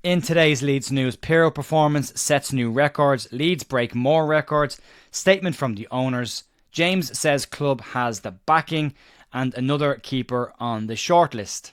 In today's Leeds news, Piroe performance sets new records, Leeds break more records, statement from the owners, James says club has the backing, and another keeper on the shortlist.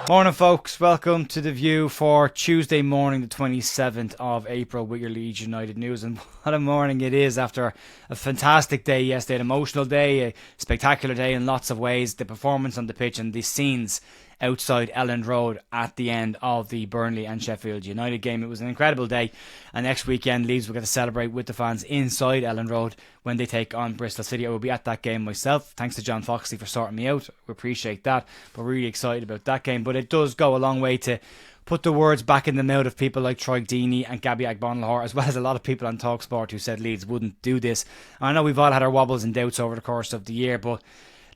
Morning folks, welcome to The View for Tuesday morning the 27th of April with your Leeds United news. And what a morning it is after a fantastic day yesterday, an emotional day, a spectacular day in lots of ways. The performance on the pitch and the scenes outside Elland Road at the end of the Burnley and Sheffield United game. It was an incredible day, and next weekend Leeds will get to celebrate with the fans inside Elland Road when they take on Bristol City. I will be at that game myself. Thanks to John Foxley for sorting me out. We appreciate that, but really excited about that game. But it does go a long way to put the words back in the mouth of people like Troy Deeney and Gabby Agbonlahor, as well as a lot of people on TalkSport who said Leeds wouldn't do this. I know we've all had our wobbles and doubts over the course of the year, but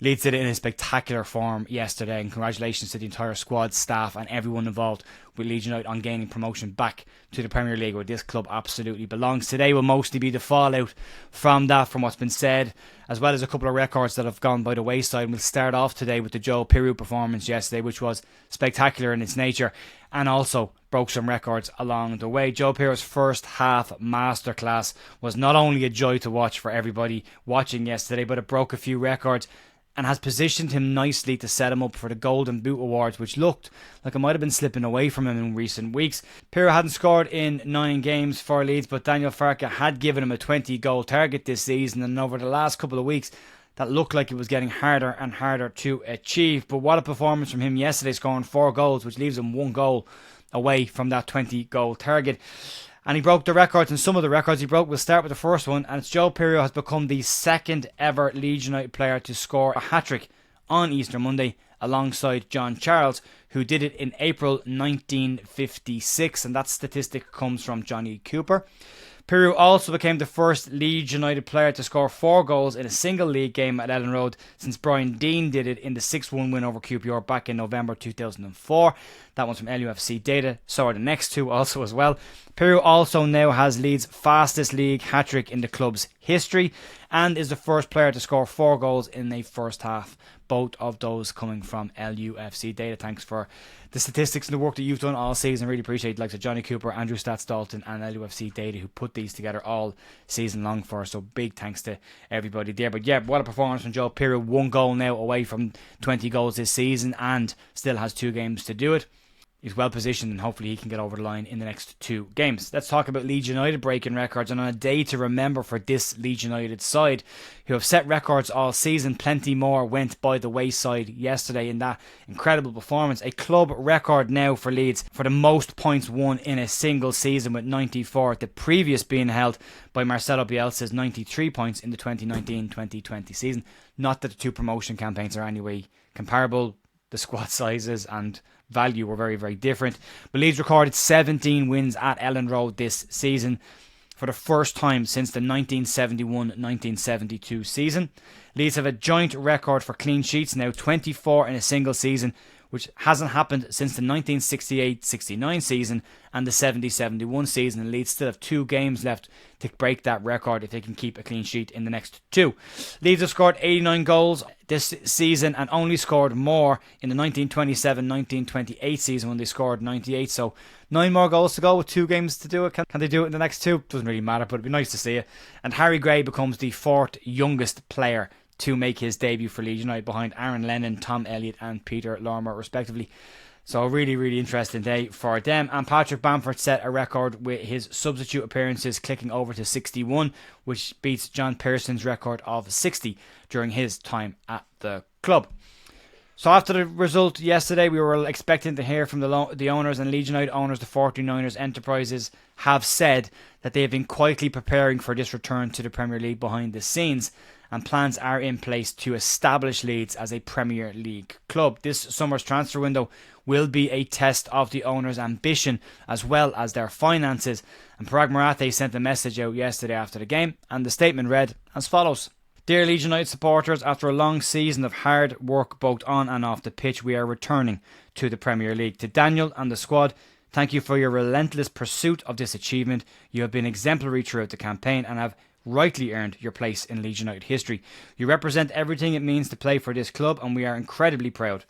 Leeds did it in a spectacular form yesterday, and congratulations to the entire squad, staff and everyone involved with Leeds United on gaining promotion back to the Premier League, where this club absolutely belongs. Today will mostly be the fallout from that, from what's been said, as well as a couple of records that have gone by the wayside. We'll start off today with the Joe Piroe performance yesterday, which was spectacular in its nature and also broke some records along the way. Joe Piroe's first half masterclass was not only a joy to watch for everybody watching yesterday, but it broke a few records and has positioned him nicely to set him up for the Golden Boot Awards, which looked like it might have been slipping away from him in recent weeks. Piroe hadn't scored in 9 games for Leeds, but Daniel Farke had given him a 20-goal target this season, and over the last couple of weeks, that looked like it was getting harder and harder to achieve. But what a performance from him yesterday, scoring 4 goals, which leaves him 1 goal away from that 20-goal target. And he broke the records, and some of the records he broke. We'll start with the first one, and it's Joe Piroe has become the second ever Leeds United player to score a hat-trick on Easter Monday, alongside John Charles, who did it in April 1956, and that statistic comes from Johnny Cooper. Piroe also became the first Leeds United player to score 4 goals in a single league game at Elland Road since Brian Deane did it in the 6-1 win over QPR back in November 2004. That one's from LUFC data. So are the next two also as well. Piroe also now has Leeds' fastest league hat-trick in the club's history and is the first player to score 4 goals in a first half. Both of those coming from LUFC data. Thanks for the statistics and the work that you've done all season. Really appreciate the likes of Johnny Cooper, Andrew Stats Dalton and LUFC data who put these together all season long for us. So big thanks to everybody there. But yeah, what a performance from Joe Piroe. 1 goal now away from 20 goals this season and still has 2 games to do it. He's well positioned and hopefully he can get over the line in the next 2 games. Let's talk about Leeds United breaking records, and on a day to remember for this Leeds United side who have set records all season. Plenty more went by the wayside yesterday in that incredible performance. A club record now for Leeds for the most points won in a single season with 94, the previous being held by Marcelo Bielsa's 93 points in the 2019-2020 season. Not that the 2 promotion campaigns are anyway comparable. The squad sizes and value were very, very different. But Leeds recorded 17 wins at Elland Road this season for the first time since the 1971-1972 season. Leeds have a joint record for clean sheets now, 24 in a single season, which hasn't happened since the 1968-69 season and the 70-71 season. And Leeds still have 2 games left to break that record if they can keep a clean sheet in the next 2. Leeds have scored 89 goals this season and only scored more in the 1927-1928 season when they scored 98. So 9 more goals to go with 2 games to do it. Can they do it in the next 2? Doesn't really matter, but it'd be nice to see it. And Harry Gray becomes the 4th youngest player to make his debut for Leeds United, behind Aaron Lennon, Tom Elliott and Peter Lorimer respectively. So a really, really interesting day for them. And Patrick Bamford set a record with his substitute appearances clicking over to 61, which beats John Pearson's record of 60 during his time at the club. So after the result yesterday, we were expecting to hear from the owners, and Leeds United owners, the 49ers Enterprises, have said that they have been quietly preparing for this return to the Premier League behind the scenes, and plans are in place to establish Leeds as a Premier League club. This summer's transfer window will be a test of the owners' ambition as well as their finances, and Parag Marathe sent a message out yesterday after the game, and the statement read as follows. Dear Leeds United supporters, after a long season of hard work both on and off the pitch, we are returning to the Premier League. To Daniel and the squad, thank you for your relentless pursuit of this achievement. You have been exemplary throughout the campaign and have rightly earned your place in Leeds United history. You represent everything it means to play for this club, and we are incredibly proud.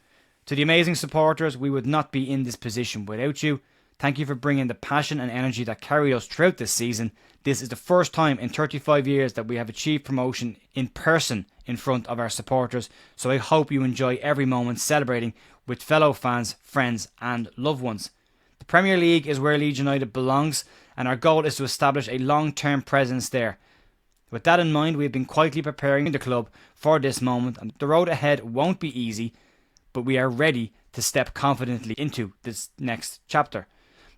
To the amazing supporters, we would not be in this position without you. Thank you for bringing the passion and energy that carried us throughout this season. This is the first time in 35 years that we have achieved promotion in person in front of our supporters, so I hope you enjoy every moment celebrating with fellow fans, friends and loved ones. The Premier League is where Leeds United belongs, and our goal is to establish a long-term presence there. With that in mind, we have been quietly preparing the club for this moment, and the road ahead won't be easy, but we are ready to step confidently into this next chapter.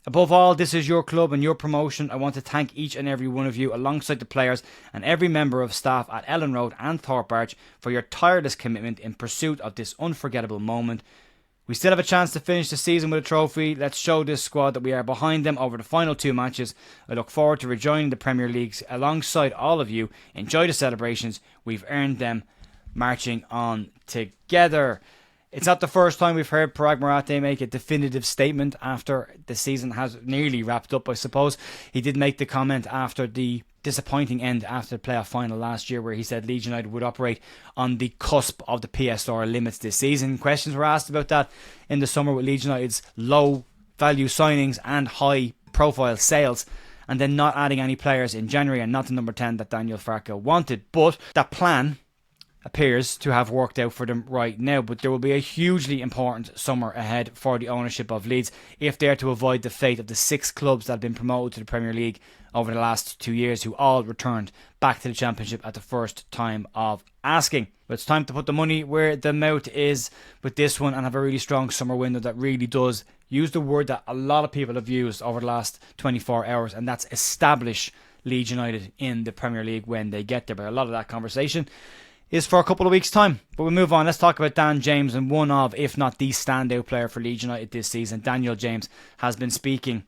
Above all, this is your club and your promotion. I want to thank each and every one of you, alongside the players and every member of staff at Ellen Road and Thorpe Arch, for your tireless commitment in pursuit of this unforgettable moment. We still have a chance to finish the season with a trophy. Let's show this squad that we are behind them over the final 2 matches. I look forward to rejoining the Premier League alongside all of you. Enjoy the celebrations. We've earned them. Marching on together. It's not the first time we've heard Piroe Marate make a definitive statement after the season has nearly wrapped up, I suppose. He did make the comment after the disappointing end after the playoff final last year, where he said Leeds United would operate on the cusp of the PSR limits this season. Questions were asked about that in the summer with Leeds United's low value signings and high profile sales, and then not adding any players in January, and not the number 10 that Daniel Farke wanted. But that plan appears to have worked out for them right now, but there will be a hugely important summer ahead for the ownership of Leeds if they are to avoid the fate of the 6 clubs that have been promoted to the Premier League over the last 2 years, who all returned back to the Championship at the first time of asking. But it's time to put the money where the mouth is with this one and have a really strong summer window that really does use the word that a lot of people have used over the last 24 hours, and that's establish Leeds United in the Premier League when they get there. But a lot of that conversation is for a couple of weeks' time. But we'll move on. Let's talk about Dan James, and one of, if not the standout player for Leeds United this season. Daniel James has been speaking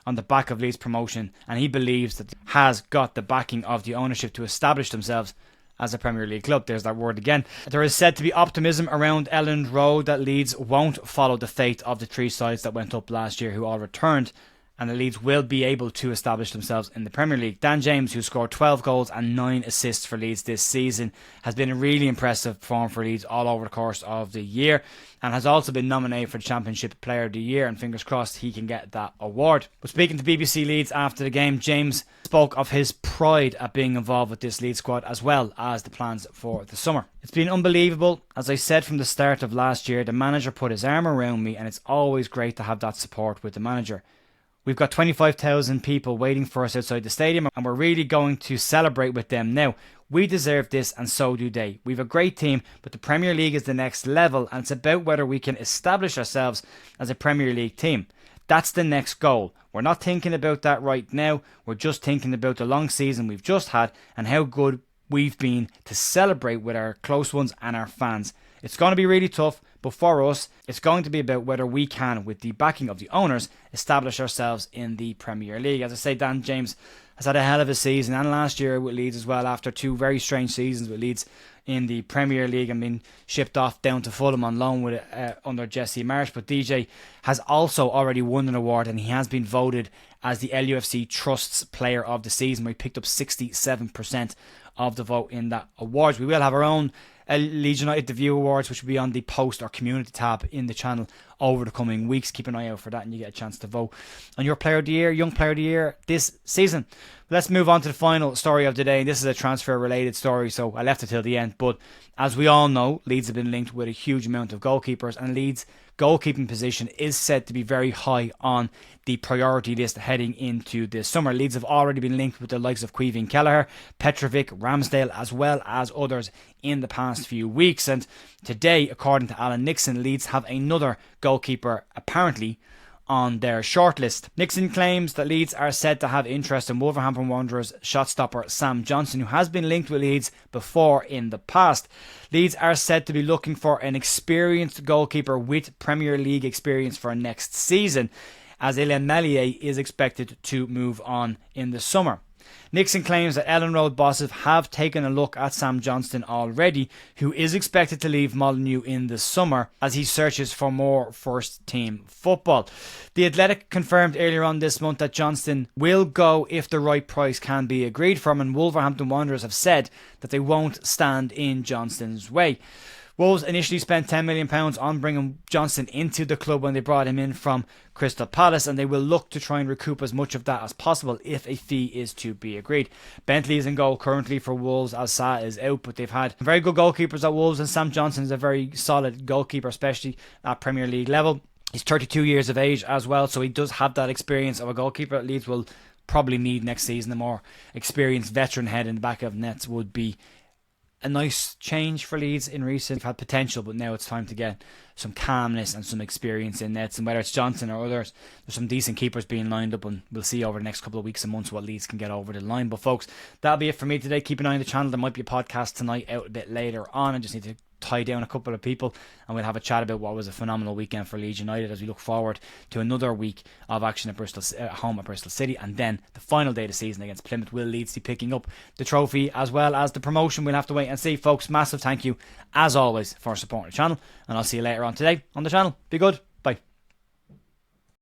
on the back of Leeds' promotion, and he believes that has got the backing of the ownership to establish themselves as a Premier League club. There's that word again. There is said to be optimism around Ellen Road that Leeds won't follow the fate of the 3 sides that went up last year, who all returned, and the Leeds will be able to establish themselves in the Premier League. Dan James, who scored 12 goals and 9 assists for Leeds this season, has been a really impressive performer for Leeds all over the course of the year, and has also been nominated for the Championship Player of the Year, and fingers crossed he can get that award. But speaking to BBC Leeds after the game, James spoke of his pride at being involved with this Leeds squad, as well as the plans for the summer. It's been unbelievable. As I said from the start of last year, the manager put his arm around me, and it's always great to have that support with the manager. We've got 25,000 people waiting for us outside the stadium, and we're really going to celebrate with them now. We deserve this, and so do they. We've a great team, but the Premier League is the next level, and it's about whether we can establish ourselves as a Premier League team. That's the next goal. We're not thinking about that right now. We're just thinking about the long season we've just had and how good we've been to celebrate with our close ones and our fans. It's going to be really tough, but for us, it's going to be about whether we can, with the backing of the owners, establish ourselves in the Premier League. As I say, Dan James has had a hell of a season, and last year with Leeds as well, after 2 very strange seasons with Leeds in the Premier League and being shipped off down to Fulham on loan with under Jesse Marsh. But DJ has also already won an award, and he has been voted as the LUFC Trust's Player of the Season, where he picked up 67% of the vote in that awards. We will have our own Leeds United The View Awards, which will be on the post or community tab in the channel over the coming weeks. Keep an eye out for that, and you get a chance to vote on your Player of the Year, Young Player of the Year this season. Let's move on to the final story of the day. This is a transfer related story, so I left it till the end. But as we all know, Leeds have been linked with a huge amount of goalkeepers, and Leeds' goalkeeping position is said to be very high on the priority list heading into this summer. Leeds have already been linked with the likes of Queeveen Kelleher, Petrovic, Ramsdale, as well as others in the past few weeks. And today, according to Alan Nixon, Leeds have another goalkeeper apparently on their shortlist. Nixon claims that Leeds are said to have interest in Wolverhampton Wanderers shot-stopper Sam Johnstone, who has been linked with Leeds before in the past. Leeds are said to be looking for an experienced goalkeeper with Premier League experience for next season, as Ilian Melier is expected to move on in the summer. Nixon claims that Ellen Road bosses have taken a look at Sam Johnstone already, who is expected to leave Molineux in the summer as he searches for more first team football. The Athletic confirmed earlier on this month that Johnstone will go if the right price can be agreed for him, and Wolverhampton Wanderers have said that they won't stand in Johnstone's way. Wolves initially spent £10 million on bringing Johnstone into the club when they brought him in from Crystal Palace, and they will look to try and recoup as much of that as possible if a fee is to be agreed. Bentley is in goal currently for Wolves as Sa is out, but they've had very good goalkeepers at Wolves, and Sam Johnstone is a very solid goalkeeper, especially at Premier League level. He's 32 years of age as well, so he does have that experience of a goalkeeper that Leeds will probably need next season. A more experienced veteran head in the back of nets would be a nice change for Leeds in recent. They've had potential, but now it's time to get some calmness and some experience in nets. And whether it's Johnson or others, there's some decent keepers being lined up, and we'll see over the next couple of weeks and months what Leeds can get over the line. But folks, that'll be it for me today. Keep an eye on the channel. There might be a podcast tonight out a bit later on. I just need to tie down a couple of people, and we'll have a chat about what was a phenomenal weekend for Leeds United as we look forward to another week of action at home at Bristol City, and then the final day of the season against Plymouth. Will Leeds be picking up the trophy as well as the promotion? We'll have to wait and see, folks. Massive thank you as always for supporting the channel, and I'll see you later on today on the channel. Be good.